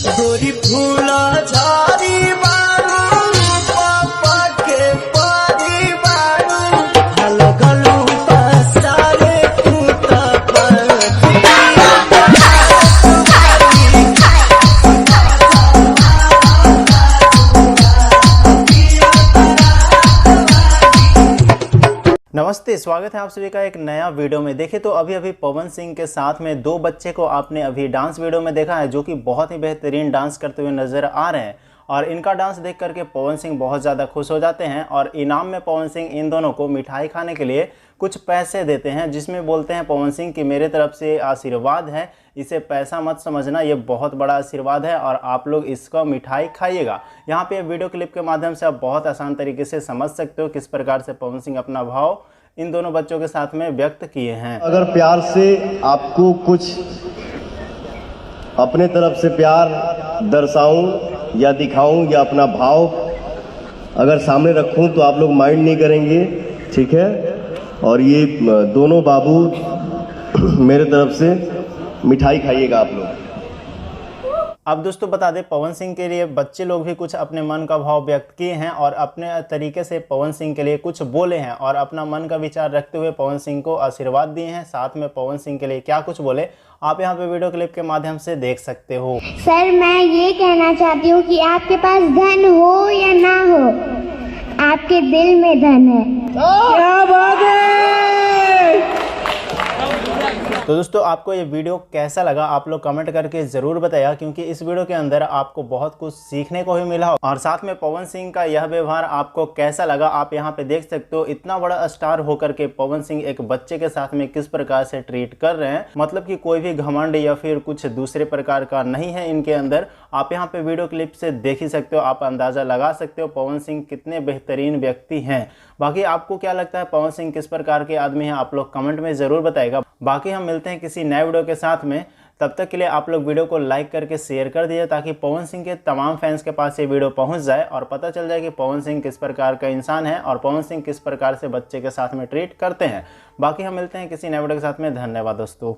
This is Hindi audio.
गोरी फूला झाड़ी बारू पापा के पारी बारू हलो गलू पसारे तूता नमस्ते, स्वागत है आप सभी का एक नया वीडियो में। देखिए तो अभी पवन सिंह के साथ में दो बच्चे को आपने अभी डांस वीडियो में देखा है, जो कि बहुत ही बेहतरीन डांस करते हुए नजर आ रहे हैं। और इनका डांस देख करके पवन सिंह बहुत ज़्यादा खुश हो जाते हैं और इनाम में पवन सिंह इन दोनों को मिठाई खाने के लिए कुछ पैसे देते हैं, जिसमें बोलते हैं पवन सिंह कि मेरे तरफ से आशीर्वाद है, इसे पैसा मत समझना, ये बहुत बड़ा आशीर्वाद है और आप लोग इसका मिठाई खाइएगा। यहाँ पे वीडियो क्लिप के माध्यम से आप बहुत आसान तरीके से समझ सकते हो किस प्रकार से पवन सिंह अपना भाव इन दोनों बच्चों के साथ में व्यक्त किए हैं। अगर प्यार से आपको कुछ अपने तरफ से प्यार दर्शाऊं या दिखाऊं या अपना भाव अगर सामने रखूं तो आप लोग माइंड नहीं करेंगे, ठीक है। और ये दोनों बाबू मेरे तरफ से मिठाई खाइएगा आप लोग। अब दोस्तों बता दें, पवन सिंह के लिए बच्चे लोग भी कुछ अपने मन का भाव व्यक्त किए हैं और अपने तरीके से पवन सिंह के लिए कुछ बोले हैं और अपना मन का विचार रखते हुए पवन सिंह को आशीर्वाद दिए हैं। साथ में पवन सिंह के लिए क्या कुछ बोले आप यहाँ पे वीडियो क्लिप के माध्यम से देख सकते हो। सर, मैं ये कहना चाहती हूँ कि आपके पास धन हो या ना हो, आपके दिल में धन है। क्या बात है। तो दोस्तों आपको ये वीडियो कैसा लगा आप लोग कमेंट करके ज़रूर बताइए, क्योंकि इस वीडियो के अंदर आपको बहुत कुछ सीखने को भी मिला। और साथ में पवन सिंह का यह व्यवहार आपको कैसा लगा आप यहाँ पे देख सकते हो। इतना बड़ा स्टार होकर के पवन सिंह एक बच्चे के साथ में किस प्रकार से ट्रीट कर रहे हैं, मतलब कि कोई भी घमंड या फिर कुछ दूसरे प्रकार का नहीं है इनके अंदर। आप यहाँ पे वीडियो क्लिप से देख ही सकते हो, आप अंदाज़ा लगा सकते हो पवन सिंह कितने बेहतरीन व्यक्ति हैं। बाकी आपको क्या लगता है पवन सिंह किस प्रकार के आदमी हैं, आप लोग कमेंट में ज़रूर बताइएगा। बाकी हम मिलते हैं किसी नए वीडियो के साथ में, तब तक के लिए आप लोग वीडियो को लाइक करके शेयर कर दीजिए, ताकि पवन सिंह के तमाम फैंस के पास ये वीडियो पहुंच जाए और पता चल जाए कि पवन सिंह किस प्रकार का इंसान है और पवन सिंह किस प्रकार से बच्चे के साथ में ट्रीट करते हैं। बाकी हम मिलते हैं किसी नए वीडियो के साथ में। धन्यवाद दोस्तों।